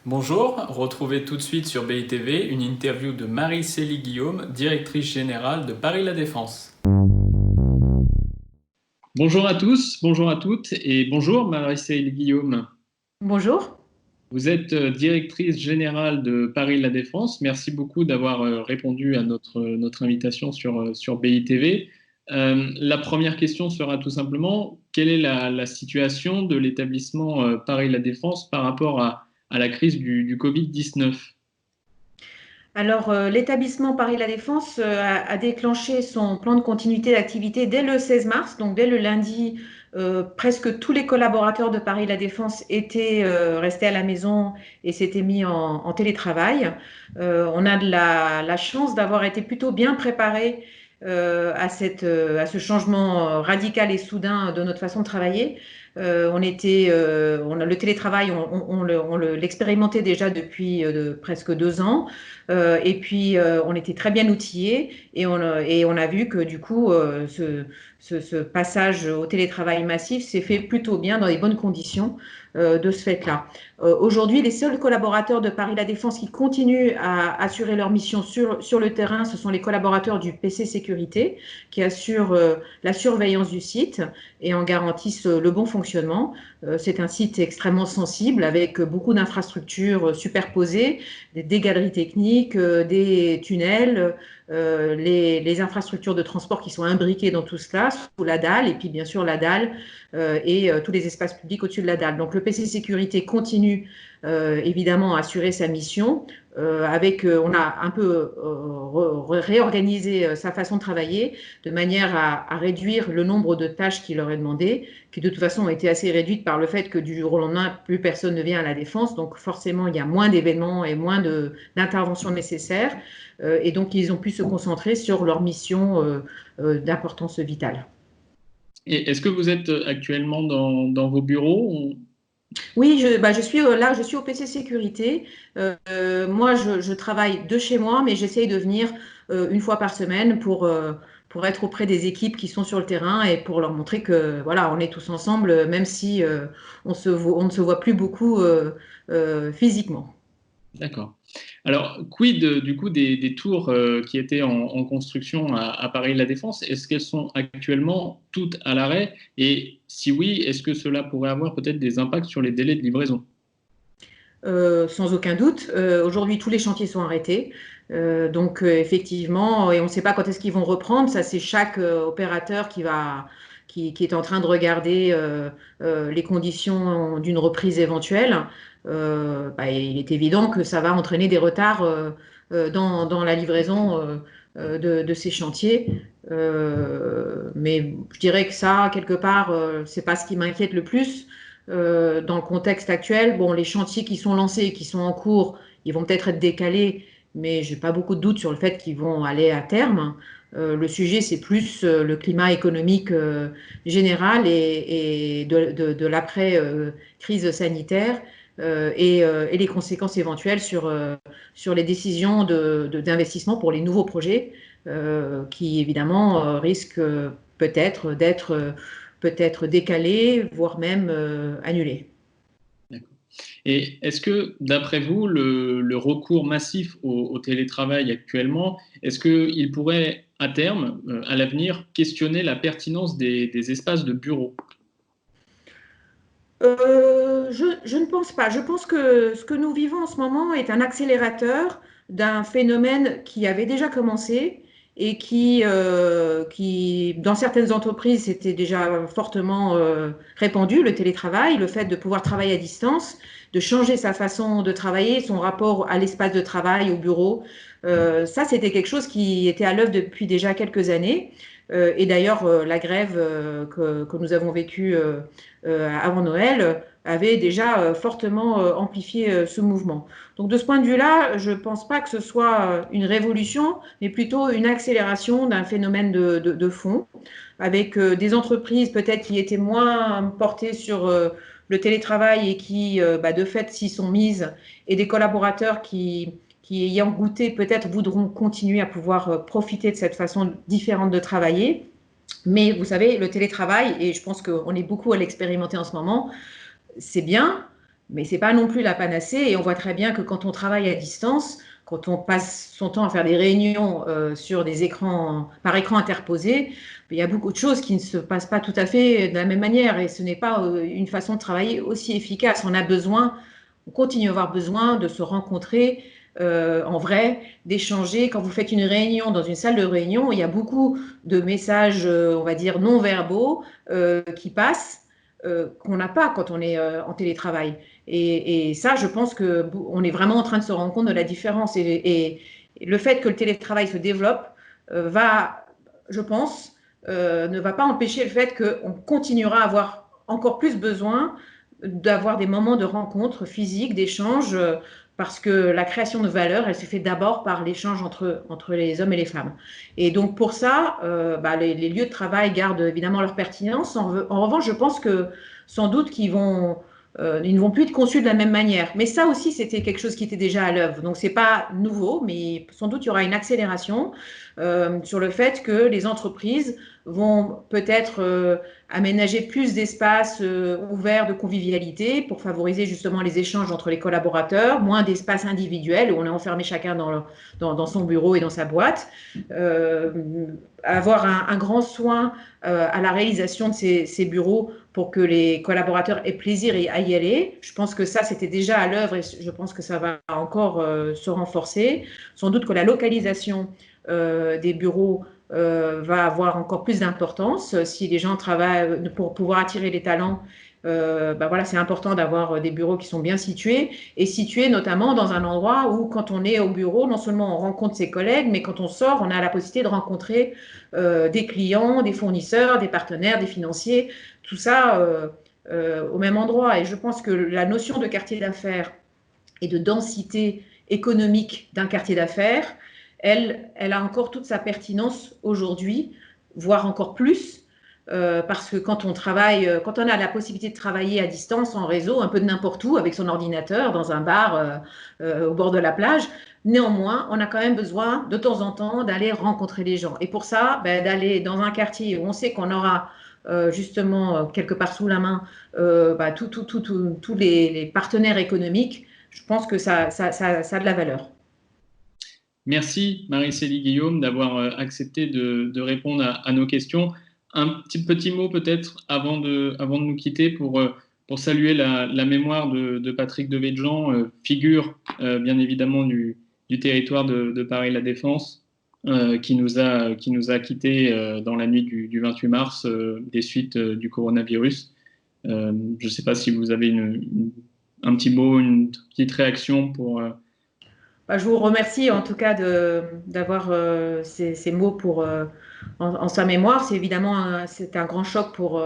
Bonjour, retrouvez tout de suite sur BITV une interview de Marie-Célie Guillaume, directrice générale de Paris La Défense. Bonjour à tous, bonjour à toutes et bonjour Marie-Célie Guillaume. Bonjour. Vous êtes directrice générale de Paris La Défense. Merci beaucoup d'avoir répondu à notre invitation sur BITV. La première question sera tout simplement, quelle est la situation de l'établissement Paris La Défense par rapport à la crise du Covid-19? Alors, l'établissement Paris La Défense a déclenché son plan de continuité d'activité dès le 16 mars, donc dès le lundi. Presque tous les collaborateurs de Paris La Défense étaient restés à la maison et s'étaient mis en télétravail. On a de la chance d'avoir été plutôt bien préparés à ce changement radical et soudain de notre façon de travailler. Le télétravail, on l'expérimentait déjà depuis presque 2 ans. Et puis, on était très bien outillés et on a vu que du coup, ce passage au télétravail massif s'est fait plutôt bien dans les bonnes conditions de ce fait-là. Aujourd'hui, les seuls collaborateurs de Paris La Défense qui continuent à assurer leur mission sur le terrain, ce sont les collaborateurs du PC Sécurité qui assurent la surveillance du site et en garantissent le bon fonctionnement. C'est un site extrêmement sensible avec beaucoup d'infrastructures superposées, des galeries techniques, des tunnels, les infrastructures de transport qui sont imbriquées dans tout cela, sous la dalle, et puis bien sûr la dalle et tous les espaces publics au-dessus de la dalle. Donc le PC Sécurité continue évidemment à assurer sa mission. On a un peu réorganisé sa façon de travailler de manière à réduire le nombre de tâches qui leur est demandé, qui de toute façon ont été assez réduites par le fait que du jour au lendemain, plus personne ne vient à la défense. Donc forcément, il y a moins d'événements et moins d'interventions nécessaires. Et donc, ils ont pu se concentrer sur leur mission d'importance vitale. Et est-ce que vous êtes actuellement dans vos bureaux? Oui, je suis là, je suis au PC Sécurité. Moi, je travaille de chez moi, mais j'essaye de venir une fois par semaine pour être auprès des équipes qui sont sur le terrain et pour leur montrer que voilà, on est tous ensemble, même si on ne se voit plus beaucoup physiquement. D'accord. Alors, quid du coup des tours qui étaient en construction à Paris La Défense? Est-ce qu'elles sont actuellement toutes à l'arrêt? Et si oui, est-ce que cela pourrait avoir peut-être des impacts sur les délais de livraison? Sans aucun doute. Aujourd'hui, tous les chantiers sont arrêtés. Donc, effectivement, et on ne sait pas quand est-ce qu'ils vont reprendre. Ça, c'est chaque opérateur qui est en train de regarder les conditions d'une reprise éventuelle. Il est évident que ça va entraîner des retards dans la livraison de ces chantiers. Mais je dirais que ça, quelque part, c'est pas ce qui m'inquiète le plus dans le contexte actuel. Bon, les chantiers qui sont lancés et qui sont en cours, ils vont peut-être être décalés, mais j'ai pas beaucoup de doutes sur le fait qu'ils vont aller à terme. Le sujet, c'est plus le climat économique général et de l'après-crise sanitaire et les conséquences éventuelles sur les décisions d'investissement pour les nouveaux projets qui, évidemment, risquent peut-être décalés, voire même annulés. D'accord. Et est-ce que, d'après vous, le recours massif au télétravail actuellement, est-ce qu'il pourrait, à terme, à l'avenir, questionner la pertinence des espaces de bureau? Je ne pense pas. Je pense que ce que nous vivons en ce moment est un accélérateur d'un phénomène qui avait déjà commencé et qui dans certaines entreprises, c'était déjà fortement répandu, le télétravail, le fait de pouvoir travailler à distance, de changer sa façon de travailler, son rapport à l'espace de travail, au bureau. Ça, c'était quelque chose qui était à l'œuvre depuis déjà quelques années. Et d'ailleurs, la grève que nous avons vécue avant Noël avait déjà fortement amplifié ce mouvement. Donc de ce point de vue-là, je ne pense pas que ce soit une révolution, mais plutôt une accélération d'un phénomène de fond, avec des entreprises peut-être qui étaient moins portées sur le télétravail et qui, de fait, s'y sont mises, et des collaborateurs qui ayant goûté, peut-être voudront continuer à pouvoir profiter de cette façon différente de travailler. Mais vous savez, le télétravail, et je pense qu'on est beaucoup à l'expérimenter en ce moment, c'est bien, mais ce n'est pas non plus la panacée. Et on voit très bien que quand on travaille à distance, quand on passe son temps à faire des réunions sur des écrans, par écran interposé, il y a beaucoup de choses qui ne se passent pas tout à fait de la même manière. Et ce n'est pas une façon de travailler aussi efficace. On a besoin, on continue à avoir besoin de se rencontrer en vrai, d'échanger. Quand vous faites une réunion dans une salle de réunion, il y a beaucoup de messages, on va dire, non verbaux qui passent. Qu'on n'a pas quand on est en télétravail. Et ça, je pense qu'on est vraiment en train de se rendre compte de la différence. Et le fait que le télétravail se développe va, je pense, ne va pas empêcher le fait qu'on continuera à avoir encore plus besoin d'avoir des moments de rencontre physique, d'échange, parce que la création de valeur, elle se fait d'abord par l'échange entre les hommes et les femmes. Et donc pour ça, les lieux de travail gardent évidemment leur pertinence. En revanche, je pense que sans doute qu'ils ils ne vont plus être conçus de la même manière. Mais ça aussi, c'était quelque chose qui était déjà à l'œuvre. Donc, ce n'est pas nouveau, mais sans doute il y aura une accélération sur le fait que les entreprises vont peut-être aménager plus d'espaces ouverts de convivialité pour favoriser justement les échanges entre les collaborateurs, moins d'espaces individuels où on est enfermé chacun dans son bureau et dans sa boîte. Avoir un grand soin à la réalisation de ces bureaux pour que les collaborateurs aient plaisir à y aller. Je pense que ça, c'était déjà à l'œuvre et je pense que ça va encore se renforcer. Sans doute que la localisation des bureaux va avoir encore plus d'importance. Si les gens travaillent pour pouvoir attirer les talents, voilà, c'est important d'avoir des bureaux qui sont bien situés et situés notamment dans un endroit où quand on est au bureau, non seulement on rencontre ses collègues, mais quand on sort, on a la possibilité de rencontrer des clients, des fournisseurs, des partenaires, des financiers, tout ça au même endroit. Et je pense que la notion de quartier d'affaires et de densité économique d'un quartier d'affaires, elle a encore toute sa pertinence aujourd'hui, voire encore plus, parce que quand on travaille, quand on a la possibilité de travailler à distance, en réseau, un peu de n'importe où, avec son ordinateur, dans un bar, au bord de la plage, néanmoins, on a quand même besoin, de temps en temps, d'aller rencontrer les gens. Et pour ça, d'aller dans un quartier où on sait qu'on aura justement, quelque part sous la main, tous les partenaires économiques, je pense que ça a de la valeur. Merci Marie-Célie Guillaume d'avoir accepté de répondre à nos questions. Un petit mot peut-être avant de nous quitter pour saluer la mémoire de Patrick Devedjian, figure bien évidemment du territoire de Paris-La Défense, qui nous a quittés dans la nuit du 28 mars des suites du coronavirus. Je ne sais pas si vous avez un petit mot, une petite réaction pour... Je vous remercie en tout cas d'avoir ces mots en sa mémoire. C'est évidemment c'est un grand choc pour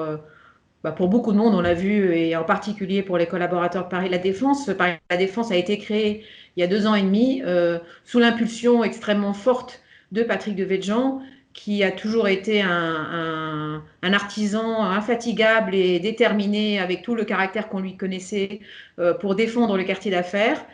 beaucoup de monde, on l'a vu, et en particulier pour les collaborateurs de Paris La Défense. Paris La Défense a été créé il y a 2 ans et demi sous l'impulsion extrêmement forte de Patrick Devedjian, qui a toujours été un artisan infatigable et déterminé avec tout le caractère qu'on lui connaissait pour défendre le quartier d'affaires.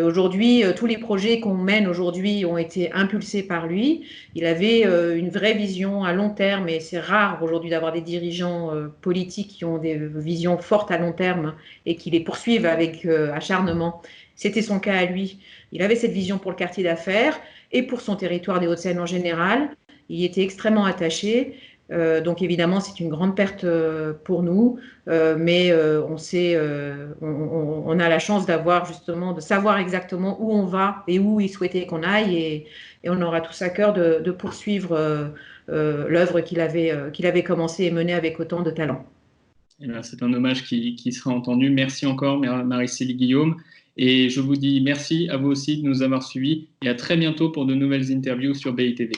Aujourd'hui, tous les projets qu'on mène aujourd'hui ont été impulsés par lui. Il avait une vraie vision à long terme et c'est rare aujourd'hui d'avoir des dirigeants politiques qui ont des visions fortes à long terme et qui les poursuivent avec acharnement. C'était son cas à lui. Il avait cette vision pour le quartier d'affaires et pour son territoire des Hauts-de-Seine en général. Il y était extrêmement attaché. Donc évidemment, c'est une grande perte pour nous, mais on a la chance de savoir exactement où on va et où il souhaitait qu'on aille, et on aura tous à cœur de poursuivre l'œuvre qu'il avait commencé et menée avec autant de talent. C'est un hommage qui sera entendu. Merci encore, Marie-Célie Guillaume. Et je vous dis merci à vous aussi de nous avoir suivis et à très bientôt pour de nouvelles interviews sur BITV.